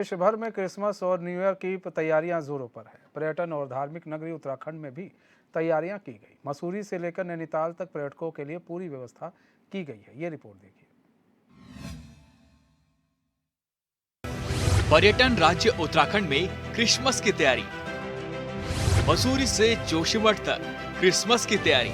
देश भर में क्रिसमस और न्यू ईयर की तैयारियां जोरों पर है। पर्यटन और धार्मिक नगरी उत्तराखंड में भी तैयारियां की गई। मसूरी से लेकर नैनीताल तक पर्यटकों के लिए पूरी व्यवस्था की गई है। ये रिपोर्ट देखिए। पर्यटन राज्य उत्तराखंड में क्रिसमस की तैयारी। मसूरी से जोशीमठ तक क्रिसमस की तैयारी।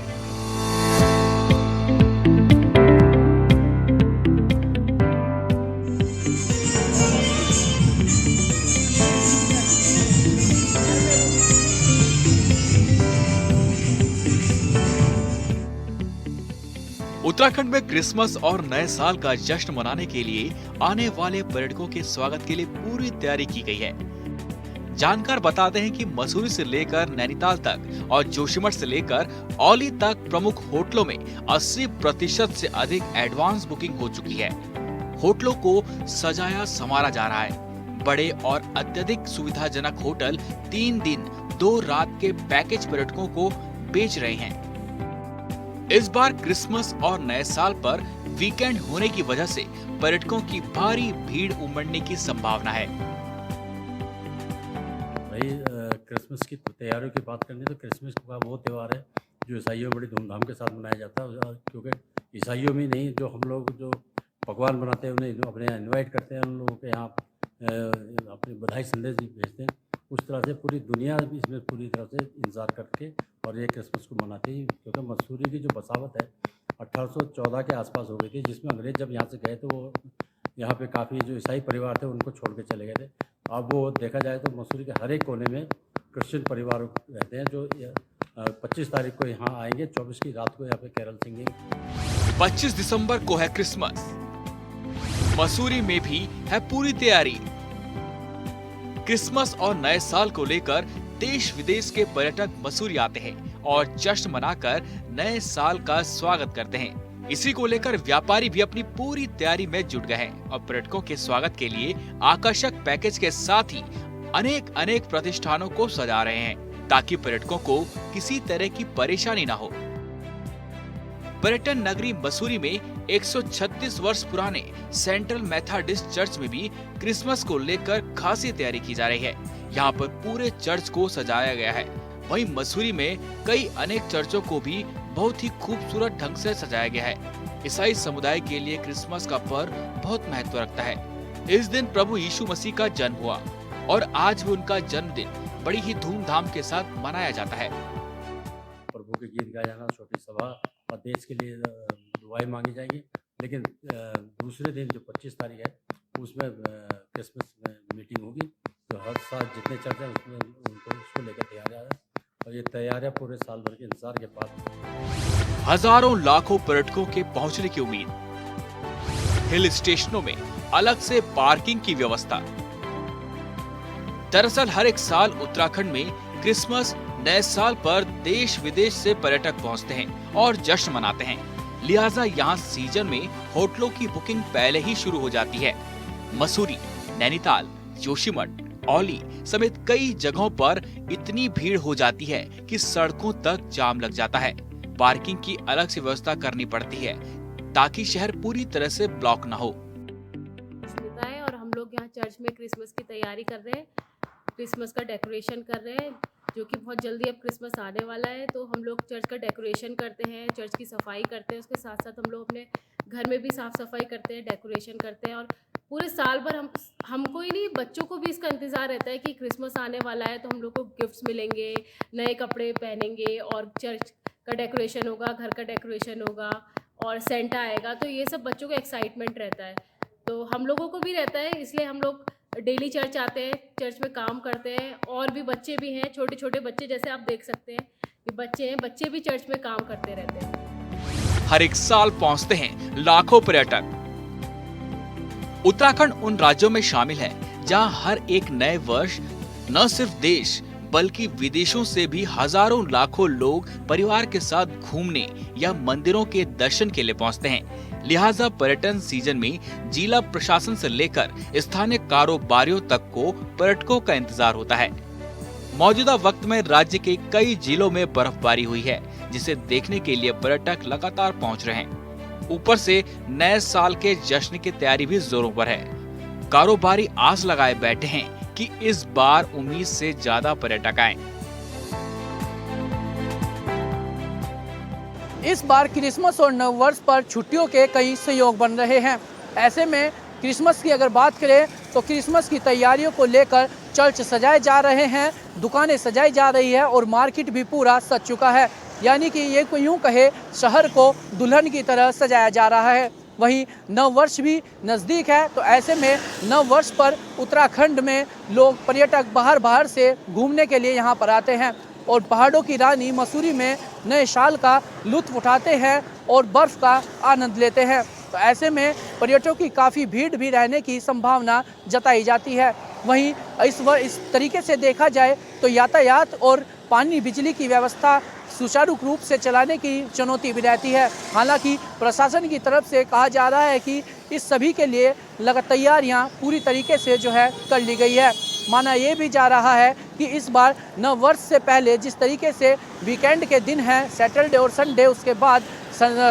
उत्तराखंड में क्रिसमस और नए साल का जश्न मनाने के लिए आने वाले पर्यटकों के स्वागत के लिए पूरी तैयारी की गई है। जानकार बताते हैं कि मसूरी से लेकर नैनीताल तक और जोशीमठ से लेकर औली तक प्रमुख होटलों में 80% से अधिक एडवांस बुकिंग हो चुकी है। होटलों को सजाया संवारा जा रहा है। बड़े और अत्यधिक सुविधाजनक होटल 3 दिन 2 रात के पैकेज पर्यटकों को बेच रहे हैं। इस बार क्रिसमस और नए साल पर वीकेंड होने की वजह से पर्यटकों की भारी भीड़ उमड़ने की संभावना है। भाई क्रिसमस की तैयारियों की बात करनी तो क्रिसमस का वो त्यौहार है जो ईसाइयों में बड़ी धूमधाम के साथ मनाया जाता है। क्योंकि ईसाइयों में नहीं, जो हम लोग जो पकवान बनाते हैं उन्हें अपने यहाँ इन्वाइट करते हैं, उन लोगों के यहाँ अपनी बधाई संदेश भेजते हैं। उस तरह से पूरी दुनिया भी इसमें पूरी तरह से इंतजार करके और ये क्रिसमस को मनाती है। क्योंकि मसूरी की जो बसावत है 1814 के आसपास हो गई थी, जिसमें अंग्रेज़ जब यहाँ से गए तो वो यहाँ पे काफ़ी जो ईसाई परिवार थे उनको छोड़ के चले गए थे। अब वो देखा जाए तो मसूरी के हर एक कोने में क्रिश्चियन परिवार रहते हैं जो 25 तारीख को यहाँ आएंगे, 24 की रात को यहाँ पे कैरल सिंगिंग। 25 दिसंबर को है क्रिसमस। मसूरी में भी है पूरी तैयारी। क्रिसमस और नए साल को लेकर देश विदेश के पर्यटक मसूरी आते हैं और जश्न मनाकर नए साल का स्वागत करते हैं। इसी को लेकर व्यापारी भी अपनी पूरी तैयारी में जुट गए हैं और पर्यटकों के स्वागत के लिए आकर्षक पैकेज के साथ ही अनेक प्रतिष्ठानों को सजा रहे हैं ताकि पर्यटकों को किसी तरह की परेशानी न हो। पर्यटन नगरी मसूरी में 136 वर्ष पुराने सेंट्रल मेथोडिस्ट चर्च में भी क्रिसमस को लेकर खासी तैयारी की जा रही है। यहाँ पर पूरे चर्च को सजाया गया है। वहीं मसूरी में कई अनेक चर्चों को भी बहुत ही खूबसूरत ढंग से सजाया गया है। ईसाई समुदाय के लिए क्रिसमस का पर्व बहुत महत्व रखता है। इस दिन प्रभु यीशु मसीह का जन्म हुआ और आज भी उनका जन्मदिन बड़ी ही धूमधाम के साथ मनाया जाता है। प्रभु के गीत गाया जाना, छोटी सभा और देश के लिए दुआएं मांगी जाएंगी। लेकिन दूसरे दिन जो 25 तारीख है उसमें क्रिसमस मीटिंग होगी, तो हर साल जितने चर्च हैं उसमें उनको उसको लेकर तैयारियां है और ये तैयारियां पूरे साल भर के इंतजार के बाद। हजारों लाखों पर्यटकों के पहुंचने की उम्मीद। हिल स्टेशनों में अलग से पार्किंग की व्यवस्था। दरअसल हर एक साल उत्तराखंड में क्रिसमस नए साल पर देश विदेश से पर्यटक पहुंचते हैं और जश्न मनाते हैं। लिहाजा यहाँ सीजन में होटलों की बुकिंग पहले ही शुरू हो जाती है। मसूरी, नैनीताल, जोशीमठ, औली समेत कई जगहों पर इतनी भीड़ हो जाती है कि सड़कों तक जाम लग जाता है। पार्किंग की अलग से व्यवस्था करनी पड़ती है ताकि शहर पूरी तरह से ब्लॉक न हो। और हम लोग यहाँ चर्च में क्रिसमस की तैयारी कर रहे हैं, क्रिसमस का डेकोरेशन कर रहे हैं, जो कि बहुत जल्दी अब क्रिसमस आने वाला है। तो हम लोग चर्च का डेकोरेशन करते हैं, चर्च की सफाई करते हैं, उसके साथ साथ हम लोग अपने घर में भी साफ़ सफाई करते हैं, डेकोरेशन करते हैं। और पूरे साल भर हमको ही नहीं, बच्चों को भी इसका इंतज़ार रहता है कि क्रिसमस आने वाला है तो हम लोग को गिफ्ट्स मिलेंगे, नए कपड़े पहनेंगे और चर्च का डेकोरेशन होगा, घर का डेकोरेशन होगा और सेंटा आएगा। तो ये सब बच्चों को एक्साइटमेंट रहता है, तो हम लोगों को भी रहता है। इसलिए हम लोग डेली चर्च आते हैं, चर्च में काम करते हैं। और भी बच्चे भी हैं, छोटे छोटे बच्चे, जैसे आप देख सकते हैं कि बच्चे हैं, बच्चे भी चर्च में काम करते रहते हैं। हर एक साल पहुंचते हैं लाखों पर्यटक। उत्तराखंड उन राज्यों में शामिल है जहां हर एक नए वर्ष न सिर्फ देश बल्कि विदेशों से भी हजारों लाखों लोग परिवार के साथ घूमने या मंदिरों के दर्शन के लिए पहुंचते हैं। लिहाजा पर्यटन सीजन में जिला प्रशासन से लेकर स्थानीय कारोबारियों तक को पर्यटकों का इंतजार होता है। मौजूदा वक्त में राज्य के कई जिलों में बर्फबारी हुई है, जिसे देखने के लिए पर्यटक लगातार पहुंच रहे हैं। ऊपर से नए साल के जश्न की तैयारी भी जोरों पर है। कारोबारी आस लगाए बैठे हैं कि इस बार उम्मीद से ज्यादा पर्यटक आएं। इस बार क्रिसमस और नववर्ष पर छुट्टियों के कई संयोग बन रहे हैं। ऐसे में क्रिसमस की अगर बात करें तो क्रिसमस की तैयारियों को लेकर चर्च सजाए जा रहे हैं, दुकानें सजाई जा रही है और मार्केट भी पूरा सज चुका है। यानी कि ये को यूँ कहे शहर को दुल्हन की तरह सजाया जा रहा है। वहीं नववर्ष भी नज़दीक है, तो ऐसे में नववर्ष पर उत्तराखंड में लोग पर्यटक बाहर से घूमने के लिए यहाँ पर आते हैं और पहाड़ों की रानी मसूरी में नए साल का लुत्फ उठाते हैं और बर्फ़ का आनंद लेते हैं। तो ऐसे में पर्यटकों की काफ़ी भीड़ भी रहने की संभावना जताई जाती है। वहीं इस तरीके से देखा जाए तो यातायात और पानी बिजली की व्यवस्था सुचारू रूप से चलाने की चुनौती भी रहती है। हालांकि प्रशासन की तरफ से कहा जा रहा है कि इस सभी के लिए तैयारियां पूरी तरीके से जो है कर ली गई है। माना ये भी जा रहा है कि इस बार नववर्ष से पहले जिस तरीके से वीकेंड के दिन हैं, सैटरडे और संडे, उसके बाद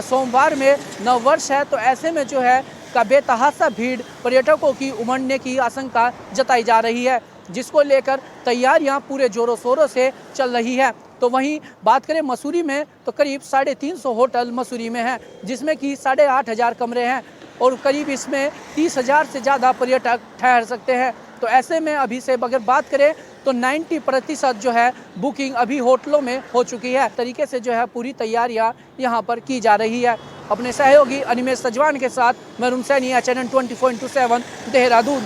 सोमवार में नववर्ष है, तो ऐसे में जो है का बेतहासा भीड़ पर्यटकों की उमड़ने की आशंका जताई जा रही है, जिसको लेकर तैयारियां पूरे जोरों शोरों से चल रही है। तो वहीं बात करें मसूरी में तो करीब 350 होटल मसूरी में हैं, जिसमें कि 8,500 कमरे हैं और करीब इसमें 30,000 से ज़्यादा पर्यटक ठहर सकते हैं। तो ऐसे में अभी से अगर बात करें तो 90% जो है बुकिंग अभी होटलों में हो चुकी है। तरीके से जो है पूरी तैयारियां यहां पर की जा रही है। अपने सहयोगी अनिमेश सजवान के साथ मैं रुमसैनी, चैनल 24/7 देहरादून।